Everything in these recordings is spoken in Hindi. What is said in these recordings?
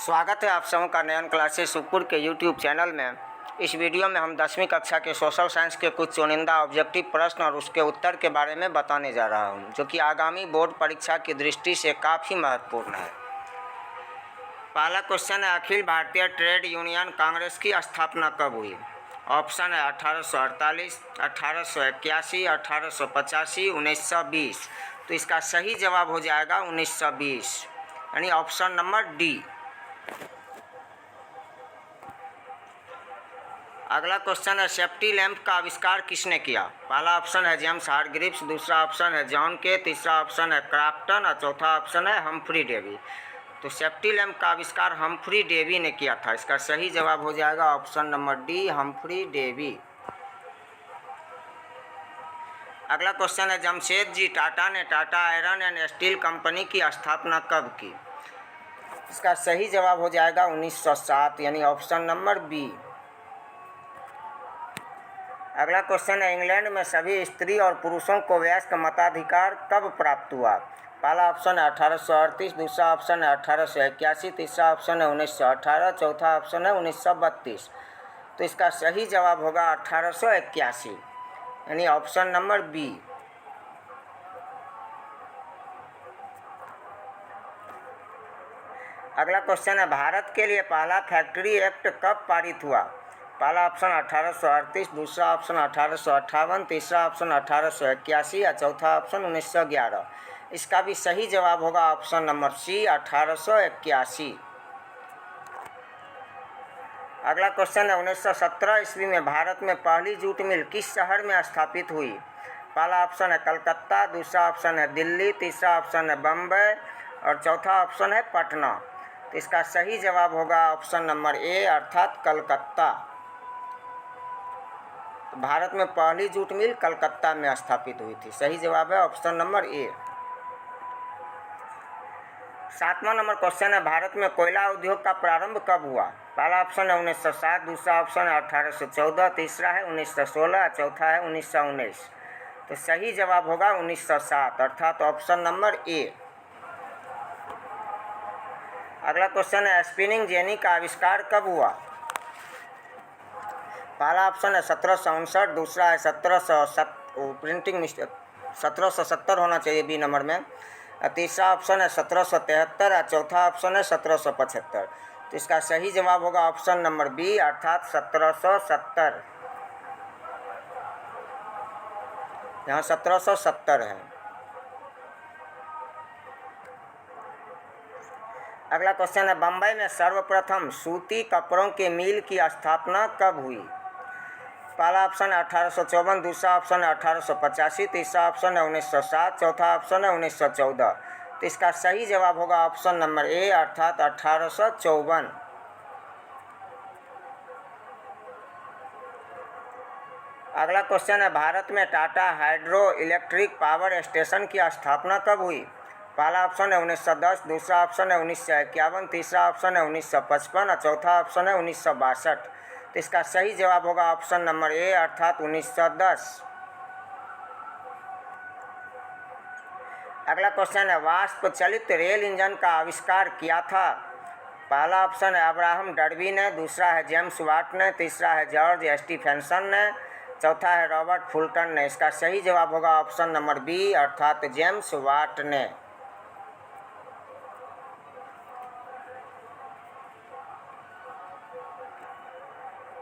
स्वागत है आप सबों का नयन क्लासेस सुखपुर के यूट्यूब चैनल में। इस वीडियो में हम 10वीं कक्षा के सोशल साइंस के कुछ चुनिंदा ऑब्जेक्टिव प्रश्न और उसके उत्तर के बारे में बताने जा रहा हूं, जो कि आगामी बोर्ड परीक्षा की दृष्टि से काफ़ी महत्वपूर्ण है। पहला क्वेश्चन है, अखिल भारतीय ट्रेड यूनियन कांग्रेस की स्थापना कब हुई? ऑप्शन है 1848, 1881, 1885, 1920। तो इसका सही जवाब हो जाएगा 1920, यानी ऑप्शन नंबर डी। अगला क्वेश्चन है, सेफ्टी लैंप का आविष्कार किसने किया? पहला ऑप्शन है जेम्स हारग्रीव्स, दूसरा ऑप्शन है जॉन के, तीसरा ऑप्शन है क्राफ्टन और चौथा ऑप्शन है हम्फ्री डेवी। तो सेफ्टी लैंप का आविष्कार हम्फ्री डेवी ने किया था। इसका सही जवाब हो जाएगा option number D, Humphry Davy. अगला क्वेश्चन है, जमशेद जी टाटा ने Tata iron and steel company की स्थापना कब की? इसका सही जवाब हो जाएगा 1907, यानी ऑप्शन नंबर बी। अगला क्वेश्चन है, इंग्लैंड में सभी स्त्री और पुरुषों को वयस्क मताधिकार कब प्राप्त हुआ? पहला ऑप्शन है 1838, दूसरा ऑप्शन है 1881, तीसरा ऑप्शन है 1918, चौथा ऑप्शन है 1932। तो इसका सही जवाब होगा 1881, यानी ऑप्शन नंबर बी। अगला क्वेश्चन है, भारत के लिए पहला फैक्ट्री एक्ट कब पारित हुआ? पहला ऑप्शन 1838, दूसरा ऑप्शन 1858, तीसरा ऑप्शन 1881 और चौथा ऑप्शन 1911। इसका भी सही जवाब होगा ऑप्शन नंबर सी, 1881। अगला क्वेश्चन है, 1917 ईस्वी में भारत में पहली जूट मिल किस शहर में स्थापित हुई? पहला ऑप्शन है कलकत्ता, दूसरा ऑप्शन है दिल्ली, तीसरा ऑप्शन है बम्बई और चौथा ऑप्शन है पटना। तो इसका सही जवाब होगा ऑप्शन नंबर ए, अर्थात कलकत्ता। भारत में पहली जूट मिल कलकत्ता में स्थापित हुई थी। सही जवाब है ऑप्शन नंबर ए। 7वां नंबर क्वेश्चन है, भारत में कोयला उद्योग का प्रारंभ कब हुआ? पहला ऑप्शन है 1907, दूसरा ऑप्शन है 1814, तीसरा है 1916, चौथा है 1919। तो सही जवाब होगा 1907, अर्थात ऑप्शन नंबर ए। अगला क्वेश्चन है, स्पिनिंग जेनी का आविष्कार कब हुआ? पहला ऑप्शन है 1759, दूसरा है 1770 होना चाहिए बी नंबर में, तीसरा ऑप्शन है 1773 और चौथा ऑप्शन है 1775। तो इसका सही जवाब होगा ऑप्शन नंबर बी, अर्थात 1770। यहाँ 1770 है। अगला क्वेश्चन है, बम्बई में सर्वप्रथम सूती कपड़ों के मिल की स्थापना कब हुई? पहला ऑप्शन है 1854, दूसरा ऑप्शन है 1885, तीसरा ऑप्शन है 1907, चौथा ऑप्शन है 1914। तो इसका सही जवाब होगा ऑप्शन नंबर ए, अर्थात 1854। अगला क्वेश्चन है, भारत में Tata hydro electric power station की स्थापना कब हुई? पहला ऑप्शन है 1910, दूसरा ऑप्शन है 1951, तीसरा ऑप्शन है 1955 और चौथा ऑप्शन है 1962। तो इसका सही जवाब होगा ऑप्शन नंबर ए, अर्थात 1910। अगला क्वेश्चन है, वाष्प चलित रेल इंजन का आविष्कार किया था? पहला ऑप्शन है अब्राहम डर्बी ने, दूसरा है जेम्स वाट ने, तीसरा है जॉर्ज स्टीफेंसन ने, चौथा है रॉबर्ट फुल्टन ने। इसका सही जवाब होगा ऑप्शन नंबर बी, अर्थात जेम्स वाट ने।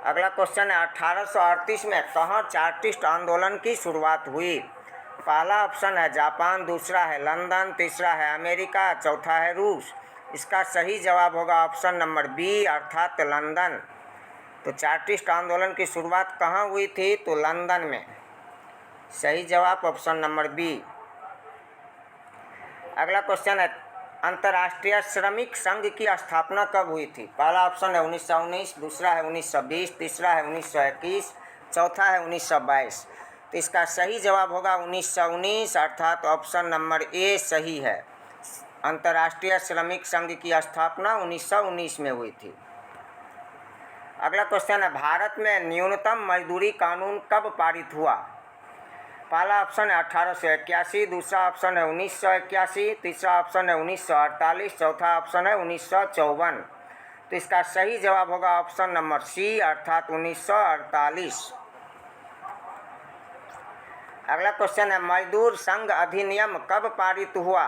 अगला क्वेश्चन है, 1838 में कहाँ चार्टिस्ट आंदोलन की शुरुआत हुई? पहला ऑप्शन है जापान, दूसरा है लंदन, तीसरा है अमेरिका, चौथा है रूस। इसका सही जवाब होगा ऑप्शन नंबर बी, अर्थात लंदन। तो चार्टिस्ट आंदोलन की शुरुआत कहाँ हुई थी? तो लंदन में। सही जवाब ऑप्शन नंबर बी। अगला क्वेश्चन है, अंतर्राष्ट्रीय श्रमिक संघ की स्थापना कब हुई थी? पहला ऑप्शन है 1919, दूसरा है 1920, तीसरा है 1921, चौथा है 1922। तो इसका सही जवाब होगा 1919, अर्थात ऑप्शन नंबर ए सही है। अंतर्राष्ट्रीय श्रमिक संघ की स्थापना 1919 में हुई थी। अगला क्वेश्चन है, भारत में न्यूनतम मजदूरी कानून कब पारित हुआ? पहला ऑप्शन है 1881, दूसरा ऑप्शन है 1981, तीसरा ऑप्शन है 1948, चौथा ऑप्शन है 1954। तो इसका सही जवाब होगा ऑप्शन नंबर सी अर्थात 1948। अगला क्वेश्चन है मजदूर संघ अधिनियम कब पारित हुआ?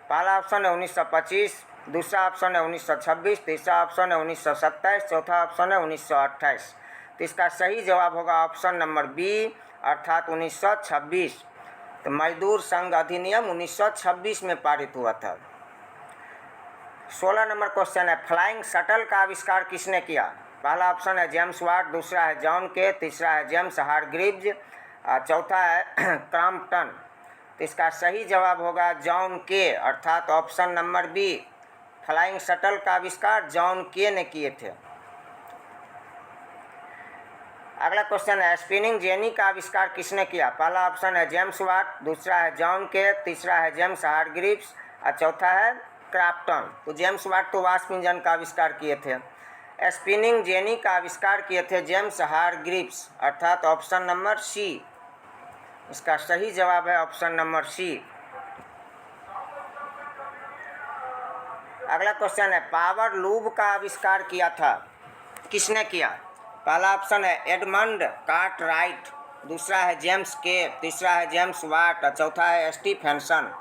पहला ऑप्शन है 1925, दूसरा ऑप्शन है 1926, तीसरा ऑप्शन है 1927, चौथा ऑप्शन है 1928। तो इसका सही जवाब होगा ऑप्शन नंबर बी अर्थात 1926। तो मजदूर संघ अधिनियम 1926 में पारित हुआ था। 16 नंबर क्वेश्चन है फ्लाइंग शटल का आविष्कार किसने किया? पहला ऑप्शन है जेम्स वाट, दूसरा है जॉन के, तीसरा है जेम्स हारग्रीव्स, चौथा है क्रॉम्पटन। तो इसका सही जवाब होगा जॉन के अर्थात option number B. Flying shuttle का आविष्कार जॉन के ने किए थे। अगला क्वेश्चन है स्पिनिंग जेनी का आविष्कार किसने किया? पहला ऑप्शन है जेम्स वाट, दूसरा है जॉन के, तीसरा है जेम्स हारग्रीव्स और चौथा है क्रॉम्पटन। तो जेम्स वाट तो वाष्प इंजन का आविष्कार किए थे। स्पिनिंग जेनी का आविष्कार किए थे जेम्स हारग्रीव्स अर्थात ऑप्शन नंबर सी। इसका सही जवाब है ऑप्शन नंबर सी। अगला क्वेश्चन है पावर लूब का आविष्कार किया था किसने किया? पहला ऑप्शन है एडमंड कार्टराइट, दूसरा है जेम्स के, तीसरा है जेम्स वाट और चौथा है स्टीफेंसन।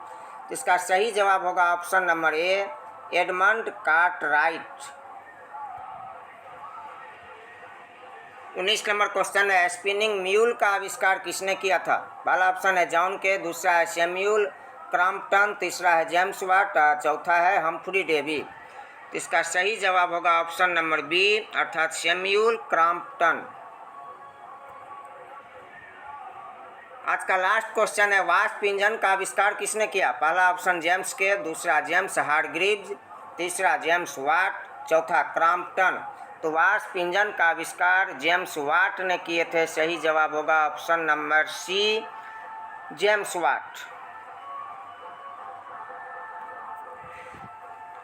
इसका सही जवाब होगा ऑप्शन नंबर ए एडमंड कार्टराइट। 19 नंबर क्वेश्चन है स्पिनिंग म्यूल का आविष्कार किसने किया था? पहला ऑप्शन है जॉन के, दूसरा है सैमुअल क्रॉम्पटन, तीसरा है जेम्स वाट, चौथा है हम्फ्री डेवी। इसका सही जवाब होगा ऑप्शन नंबर बी अर्थात सैमुअल क्रॉम्पटन। आज का लास्ट क्वेश्चन है वाष्प इंजन का आविष्कार किसने किया? पहला ऑप्शन जेम्स के, दूसरा जेम्स हारग्रीव्स, तीसरा जेम्स वाट, चौथा क्रॉम्पटन। तो वाष्प इंजन का आविष्कार जेम्स वाट ने किए थे। सही जवाब होगा option number C James Watt.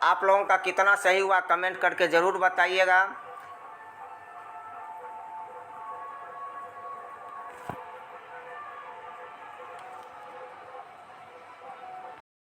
आप लोगों का कितना सही हुआ कमेंट करके ज़रूर बताइएगा।